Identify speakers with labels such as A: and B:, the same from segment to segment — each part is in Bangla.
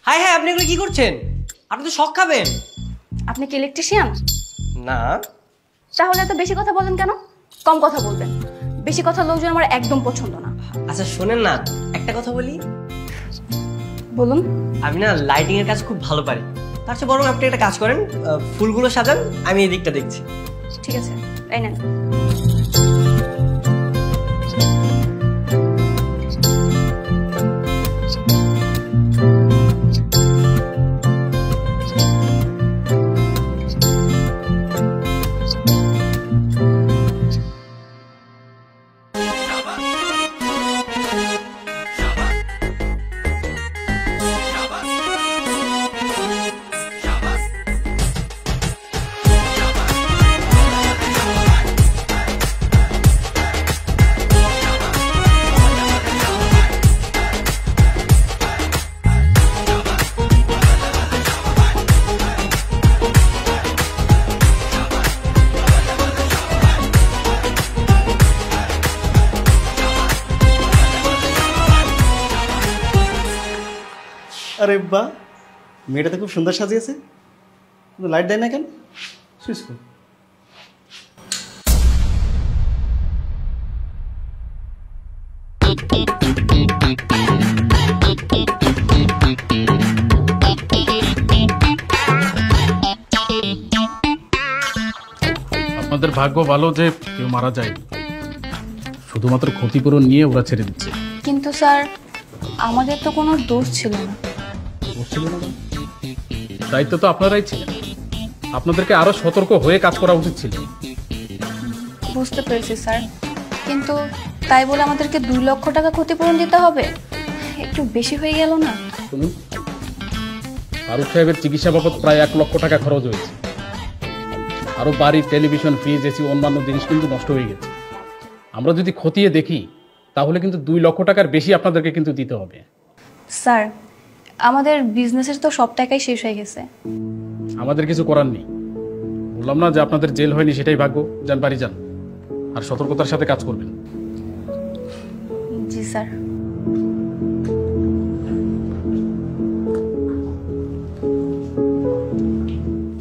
A: হ্যাঁ হ্যাঁ, আপনি এগুলো কি করছেন? আপনি তো শক খাবেন।
B: আপনি কি ইলেকট্রিশিয়ান?
A: না।
B: তাহলে এত বেশি কথা বলেন কেন? কম কথা বলবেন। বেশি কথা লোকজন আমার একদম পছন্দ না।
A: আচ্ছা শোনেন না, একটা কথা বলি।
B: বলুন।
A: আমি না লাইটিং এর কাজ খুব ভালো পারি। তার চেয়ে বরং আপনি একটা কাজ করেন, ফুলগুলো সাজান, আমি এই দিকটা দেখছি।
B: ঠিক আছে, এই নেন।
C: আরে বাহ, মেয়েটা তো খুব সুন্দর সাজিয়েছে, কিন্তু লাইট দেয় না কেন? সুইচ কর।
D: আপনাদের ভাগ্য ভালো যে কেউ মারা যায়, শুধুমাত্র ক্ষতিপূরণ নিয়ে ওরা ছেড়ে দিচ্ছে।
B: কিন্তু স্যার, আমাদের তো কোনো দোষ ছিল না।
D: দায়িত্ব তো আপনারাই ছিলেন, আপনাদেরকে আরো সতর্ক হয়ে কাজ করা উচিত ছিল।
B: বুঝতে পেরেছি স্যার, কিন্তু তাই বলে আমাদেরকে 2 লক্ষ টাকা ক্ষতিপূরণ দিতে হবে? একটু বেশি হয়ে গেল না?
D: শুনুন, ফারুক সাহেবের চিকিৎসা বাবদ প্রায় 1 লক্ষ টাকা খরচ হয়েছে। আরো বাড়ি, টেলিভিশন, ফ্রিজ, এসি, অন্যান্য জিনিস কিন্তু নষ্ট হয়ে গেছে। আমরা যদি খতিয়ে দেখি তাহলে কিন্তু 2 লক্ষ টাকার বেশি আপনাদেরকে কিন্তু দিতে হবে।
B: স্যার, আমাদের বিজনেসের তো সব টাকাই শেষ হয়ে গেছে।
D: আমাদের কিছু করার নেই। বললাম না যে আপনাদের জেল হয়নি, সেটাই ভাগ্য। যান, বাড়ি যান, আর সতর্কতার সাথে কাজ করবেন।
B: জি স্যার।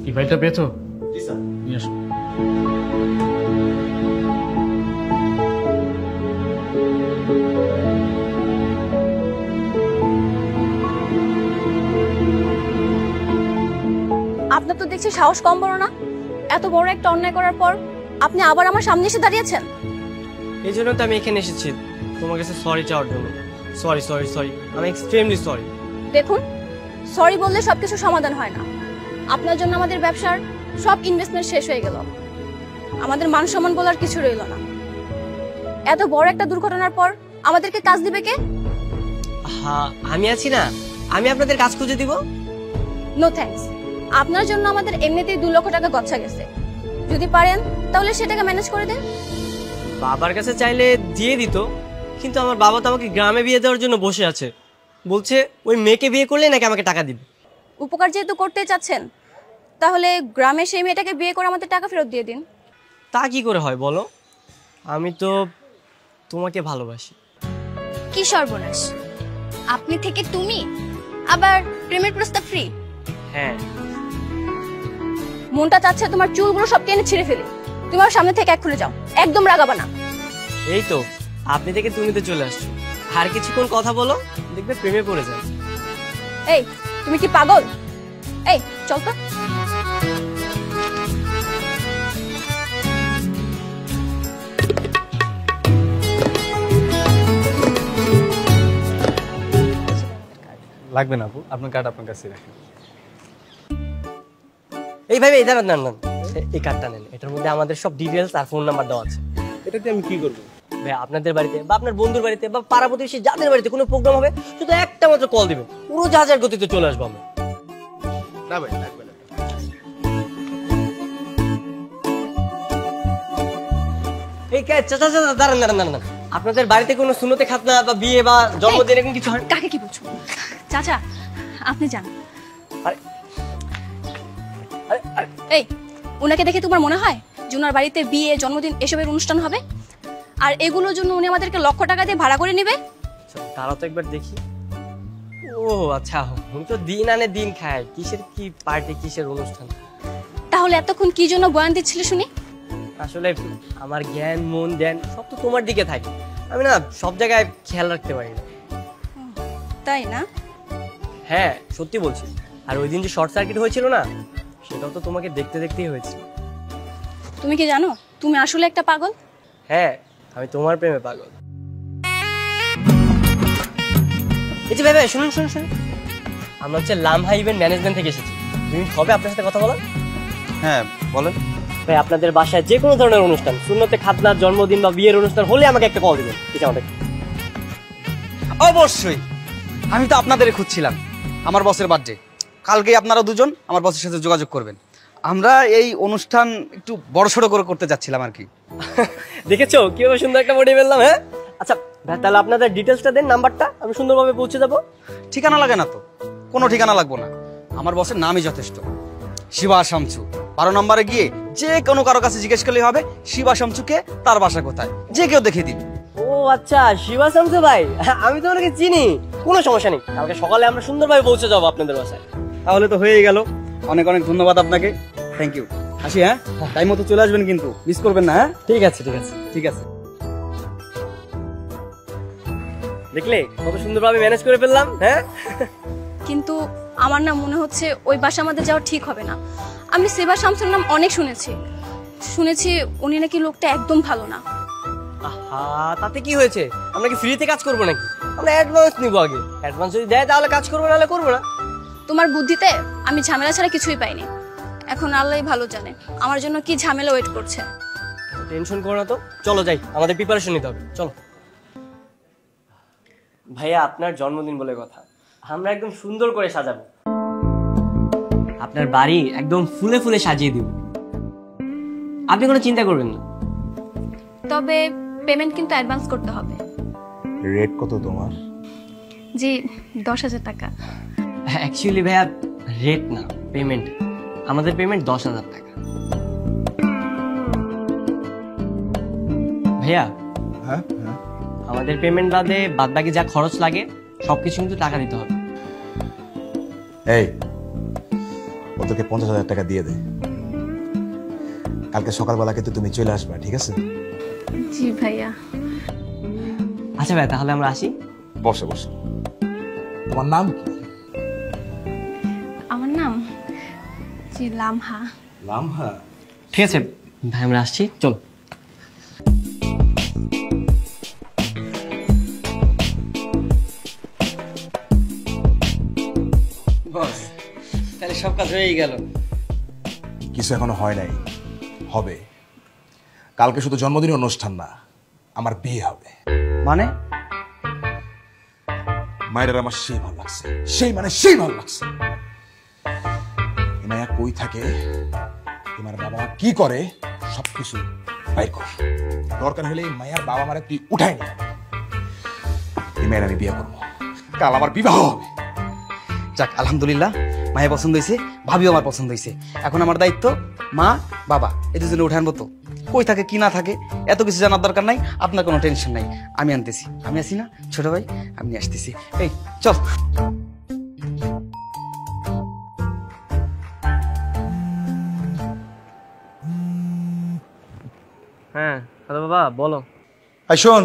D: এই ফাইলটা পেয়েছো?
C: জি স্যার।
D: নিয়ে আসো।
B: আপনার তো দেখছি সাহস কম বড় না। এত বড় একটা অন্যায় করার পর আপনি আবার আমার সামনে এসে দাঁড়িয়েছেন।
A: এই জন্য তো আমি এখানে এসেছি, তোমার কাছে সরি চাওয়ার জন্য। সরি সরি সরি, আমি এক্সট্রিমলি সরি।
B: দেখুন, সরি বললে সবকিছু সমাধান হয় না। আপনার জন্য আমাদের ব্যবসার সব ইনভেস্টমেন্ট শেষ হয়ে গেল। আমাদের মান সম্মান বলার কিছু রইল না। এত বড় একটা দুর্ঘটনার পর আমাদেরকে কাজ দিবে কে?
A: হ্যাঁ, আমি আছি না, আমি আপনাদের কাজ খুঁজে দিব।
B: No thanks. আপনার জন্য আমাদের এমনিতেই 2 লক্ষ টাকা গচ্ছা গেছে। যদি পারেন তাহলে সেটাকে ম্যানেজ করে দেন।
A: বাবার কাছে চাইলে দিয়ে দিত, কিন্তু আমার বাবা তো আমাকে গ্রামে বিয়ে দেওয়ার জন্য বসে আছে। বলছে ওই মেয়েকে বিয়ে করলে নাকি আমাকে টাকা দিবে।
B: উপকার যেহেতু করতে চাচ্ছেন, তাহলে গ্রামে সেই মেয়েটাকে বিয়ে করে আমাদের টাকা ফেরত দিয়ে দিন।
A: তা কি করে হয় বলো? আমি তো তোমাকে ভালোবাসি।
B: কি সর্বনাশ! আপনি থেকে তুমি, আবার প্রেমের প্রস্তাব ফ্রি?
A: হ্যাঁ।
B: মনটা চাচ্ছে তোমার চুলগুলো সব টেনে ছিঁড়ে ফেলে। তুমি আমার সামনে থেকে এক্ষুনি যাও, একদম রাগাবা না।
A: এই তো, আপনি থেকে তুমি তো চলে আসছো। আর কিছুক্ষণ কথা বলো, দেখবে প্রেমে পড়ে যায়।
B: এই, তুমি কি পাগল? এই চল তো।
C: লাগবে না আপু, আপনার কার্ড আপনার কাছে রাখেন।
A: এই ভাই, দাঁড়ান দাঁড়ান, এই কার্ডটা নেন। এটার মধ্যে আমাদের সব ডিটেলস আর ফোন নাম্বার দেওয়া আছে।
C: এটাতে আমি কি করবো?
A: ভাই, আপনাদের বাড়িতে বা আপনার বন্ধুর বাড়িতে বা পাড়া প্রতিবেশী যাদের বাড়িতে কোনো প্রোগ্রাম হবে, শুধু একটা মাত্র কল দিবেন, পুরো জাহাজের গতিতে চলে আসবো আমরা।
C: না ভাই, লাগবে না।
A: এই চাচা চাচা, দাঁড়ান দাঁড়ান দাঁড়ান, আপনাদের বাড়িতে কোনো সুন্নতে খাতনা বা বিয়ে বা জন্মদিন এরকম কিছু হয়?
B: কাকে কি বলছো? চাচা, আপনি যান।
A: আরে আরে আরে,
B: এই, উনাকে দেখে তোমার মনে হয় যে উনার বাড়িতে বিয়ে, জন্মদিন এসবের অনুষ্ঠান হবে? আর এগুলোর জন্য উনি আমাদেরকে লক্ষ টাকা দিয়ে ভাড়া করে নেবে?
A: তারা তো একবার দেখি। ও ও আচ্ছা, উনি তো দিন আনে দিন খায়, কিসের কি পার্টি, কিসের অনুষ্ঠান।
B: তাহলে এতক্ষণ কি জন্য বয়ান দিচ্ছিলে শুনি?
A: আসলে আমার জ্ঞান মন ধ্যান সব তো তোমার দিকে থাকে, আমি না সব জায়গায় খেয়াল রাখতে পারি না।
B: তাই না?
A: হ্যাঁ সত্যি বলছি। আর ওই দিন যে শর্ট সার্কিট হয়েছিল না, সেটাও তো তোমাকে দেখতে দেখতেই হয়েছিল।
B: তুমি কি জানো তুমি আসলে একটা পাগল?
A: হ্যাঁ, আমি তোমার প্রেমে পাগল। এই যে ভাই ভাই শুনুন শুনুন শুনুন, আমরা হচ্ছে লামহা ইভেন্ট ম্যানেজমেন্ট থেকে এসেছি। তুমি হবে আপনার সাথে কথা বলা?
C: হ্যাঁ বলেন।
A: ভাই আপনাদের বাসায় যে কোনো ধরনের অনুষ্ঠান, সুন্নতে খাতনা, জন্মদিন বা বিয়ের অনুষ্ঠান হলে আমাকে একটা কল দিবেন, ঠিক আছে?
E: অবশ্যই, আমি তো আপনাদের খুঁজছিলাম। আমার বসের বার্থডে কালকেই, আপনারা দুজন আমার বসের সাথে যোগাযোগ করবেন। আমরা এই অনুষ্ঠান একটু বড়সড় করে করতে যাচ্ছিলাম আর কি।
A: দেখেছো কিভাবে সুন্দর একটা বডি বললাম? হ্যাঁ আচ্ছা ভাই, তাহলে আপনাদের ডিটেলসটা দেন, নাম্বারটা, আমি সুন্দরভাবে পৌঁছে যাবো।
E: ঠিকানা লাগে না তো? কোনো ঠিকানা লাগবো না, আমার বসের নামই যথেষ্ট, শিবা শামচু। 12 নম্বরে গিয়ে যে কোনো কারো কাছে জিজ্ঞেস করলেই হবে শিবা শামচুকে, তার বাসা কোথায়, যে কেউ দেখিয়ে দিন।
A: ও আচ্ছা, শিবা শামসু ভাই, আমি তো ওনাকে চিনি। কোনো সমস্যা নেই, কালকে সকালে আমরা সুন্দরভাবে পৌঁছে যাবো আপনাদের বাসায়।
E: তাহলে তো হয়েই গেল, অনেক অনেক ধন্যবাদ আপনাকে, থ্যাংক ইউ। আসি, হ্যাঁ টাইম মতো চলে আসবেন কিন্তু, মিস করবেন না। হ্যাঁ
A: ঠিক আছে ঠিক আছে
E: ঠিক আছে।
A: দেখলে কত সুন্দরভাবে ম্যানেজ করে ফেললাম। হ্যাঁ
B: কিন্তু আমার না মনে হচ্ছে ওই বাসা আমাদের যাওয়া ঠিক হবে না। আমি সেবা শামসুর নাম অনেক শুনেছি উনি নাকি লোকটা একদম ভালো না।
A: আহা, তাতে কি হয়েছে? আমরা কি ফ্রিতে কাজ করবো নাকি? আমরা অ্যাডভান্স নিবো, আগে অ্যাডভান্স যদি দেয় তাহলে কাজ করবো, নাহলে করবো না।
B: তোমার বুদ্ধিতে আমি ঝামেলা ছাড়া কিছুই পাইনি। এখন আল্লাহই ভালো জানে আমার জন্য কি ঝামেলা ওয়েট করছে।
A: টেনশন করো না তো, চলো যাই, আমাদের প্রিপারেশন নিতে হবে, চলো। ভাইয়া আপনার জন্মদিন বলে কথা, আমরা একদম সুন্দর করে সাজাবো, আপনার বাড়ি একদম ফুলে ফুলে সাজিয়ে দিব, আপনি কোনো চিন্তা করবেন না।
B: তবে পেমেন্ট কিন্তু অ্যাডভান্স করতে হবে।
F: রেট কত তোমার?
B: জি 10,000 টাকা।
A: অ্যাকচুয়ালি ভাইয়া রেট না, পেমেন্ট। আমাদের পেমেন্ট 10,000 টাকা। ভাইয়া
F: হ্যাঁ
A: আমাদের পেমেন্ট বাদে বাদ বাকি যা খরচ লাগে সবকিছু কিন্তু টাকা দিতে হবে।
F: এই ওদেরকে 50,000 টাকা দিয়ে দে, কালকে সকালবেলা কিন্তু তুমি চলে আসবে, ঠিক আছে?
B: জি ভাইয়া।
A: আচ্ছা ভাই, তাহলে আমরা আসি।
F: বসে বসে। তোমার নাম কি?
B: আমার নাম জি লামহা।
F: লামহা?
A: ঠিক আছে ভাই, আমরা আসছি, চল।
E: বস তাহলে সব কাজ হয়েই গেল।
F: কিছু এখনো হয় নাই, হবে। কালকে শুধু জন্মদিন অনুষ্ঠান না, আমার বিয়ে হবে।
E: মানে?
F: মায়ের আমার সেই ভালো লাগছে, সেই ভালো লাগছে। মায়া কই থাকে, তোমার বাবা কি করে, সবকিছু বাইর কর। দরকার হলে মায়ের বাবা মারে তুই উঠাই নি, এই মেয়ের আমি বিয়ে করবো, কাল আমার বিবাহ হবে।
E: যাক আলহামদুলিল্লাহ, মায়ের পছন্দ হয়েছে, ভাবিও আমার পছন্দ হয়েছে। এখন আমার দায়িত্ব মা বাবা এই দুজনে উঠে আনবো। তো কই থাকে কি না থাকে এত কিছু জানার দরকার নাই, আপনার কোনো টেনশন নাই, আমি আনতেছি। আমি আসি না ছোট ভাই, আমি আসতেছি। এই চল।
A: হ্যাঁ হ্যালো বাবা, বলো।
G: এই শোন,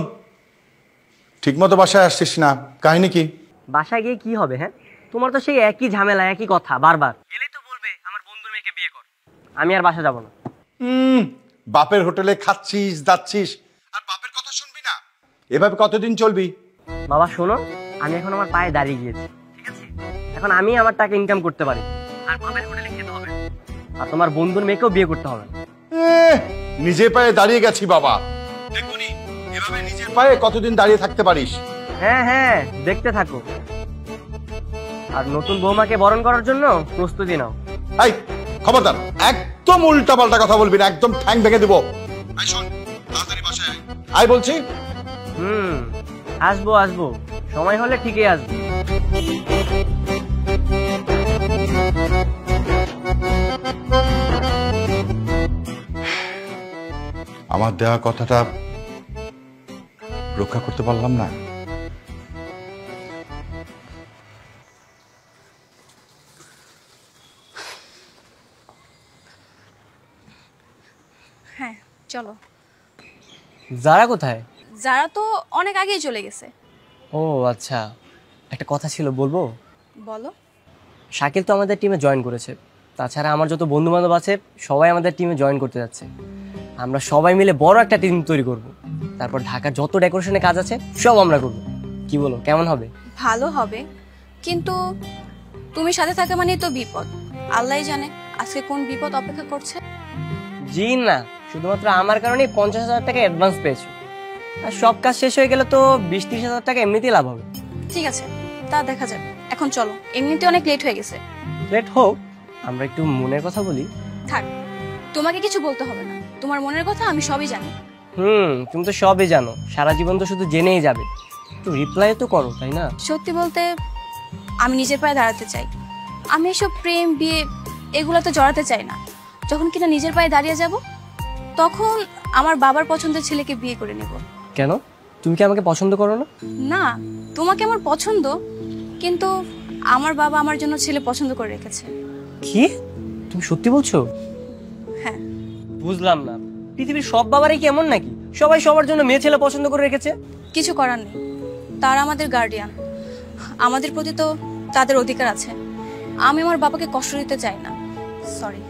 G: ঠিক মতো বাসায় আসছিস না, কাহিনী কি?
A: বাসায় গিয়ে কি হবে? হ্যাঁ তোমার তো সেই একই ঝামেলা, একই কথা বারবার। গেলেই তো বলবে আমার বন্ধুর মেয়েকে বিয়ে কর, আমি আর বাসা যাব না।
G: বাপের হোটেলে খাচ্ছিস যাচ্ছিস আর বাপের কথা শুনবি না, এভাবে কতদিন চলবি?
A: বাবা শোনো, আমি এখন আমার পায়ে দাঁড়িয়ে গিয়েছি, ঠিক আছে? এখন আমি আমার টাকা ইনকাম করতে পারি, আর বাপের হোটেলে খেতে হবে, আর তোমার বন্ধুর মেয়েকেও বিয়ে করতে হবে।
G: নিজের পায়ে দাঁড়িয়ে গেছি বাবা, দেখুনি এভাবে নিজের পায়ে কতদিন দাঁড়িয়ে থাকতে পারিস?
A: হ্যাঁ হ্যাঁ দেখতে থাকো, আর নতুন বৌমাকে বরণ করার জন্য প্রস্তুতি নাও।
G: এই খবরদার, একদম উল্টা পাল্টা কথা বলবি না, একদম ঠ্যাং ভেঙে দিব। এই শোন, তাড়াতাড়ি বাসায় আয়। আয় বলছি।
A: আসবো আসবো, সময় হলে ঠিকই আসবো।
G: আমার দেওয়া কথাটা রক্ষা করতে পারলাম না।
B: হ্যাঁ চলো।
A: যারা কোথায়?
B: যারা তো অনেক আগেই চলে গেছে।
A: ও আচ্ছা, একটা কথা ছিল, বলবো?
B: বলো।
A: শাকিল তো আমাদের টিমে জয়েন করেছে, তাছাড়া আমার যত বন্ধু বান্ধব আছে সবাই আমাদের টিমে জয়েন করতে যাচ্ছে। আমরা সবাই মিলে বড় একটা টিম তৈরি করব, তারপর ঢাকার যত ডেকোরেশনের কাজ আছে সব আমরা করব। কি বলো, কেমন হবে?
B: ভালো হবে, কিন্তু তুমি সাথে থাকা মানেই তো বিপদ। আল্লাহই জানে আজকে কোন বিপদ অপেক্ষা করছে।
A: জি না, শুধুমাত্র আমার কারণেই 50,000 টাকা অ্যাডভান্স পেয়েছো, আর সব কাজ শেষ হয়ে গেলে তো 20-30,000 টাকা এমনিতেই লাভ হবে।
B: ঠিক আছে, তা দেখা যাবে। এখন চলো, এমনিতে অনেক লেট হয়ে গেছে।
A: লেট হোক, আমরা একটু মনের কথা বলি।
B: থাক, তোমাকে কিছু বলতে হবে না, তোমার মনের কথা আমি সবই জানি।
A: তুমি তো সবই জানো, সারা জীবন তো শুধু জেনেই যাবে, একটু রিপ্লাই তো করো, তাই না?
B: সত্যি বলতে আমি নিজের পায়ে দাঁড়াতে চাই। আমি এসব প্রেম বিয়ে এগুলোতে জড়াতে চাই না। যখন কিনা নিজের পায়ে দাঁড়িয়ে যাব, তখন আমার বাবার পছন্দের ছেলেকে বিয়ে করে নেব।
A: কেন, তুমি কি আমাকে পছন্দ করো না?
B: না, তোমাকে আমার পছন্দ, কিন্তু আমার বাবা আমার জন্য ছেলে পছন্দ করে রেখেছে।
A: কি, তুমি সত্যি বলছো?
B: হ্যাঁ।
A: বুঝলাম না, পৃথিবীর সব বাবারই কি এমন নাকি সবাই সবার জন্য মেয়ে ছেলে পছন্দ করে রেখেছে?
B: কিছু করার নেই, তারা আমাদের গার্ডিয়ান, আমাদের প্রতি তো তাদের অধিকার আছে। আমি আমার বাবাকে কষ্ট দিতে চাই না, সরি।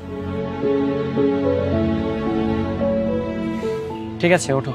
A: ঠিক আছে, ওঠো।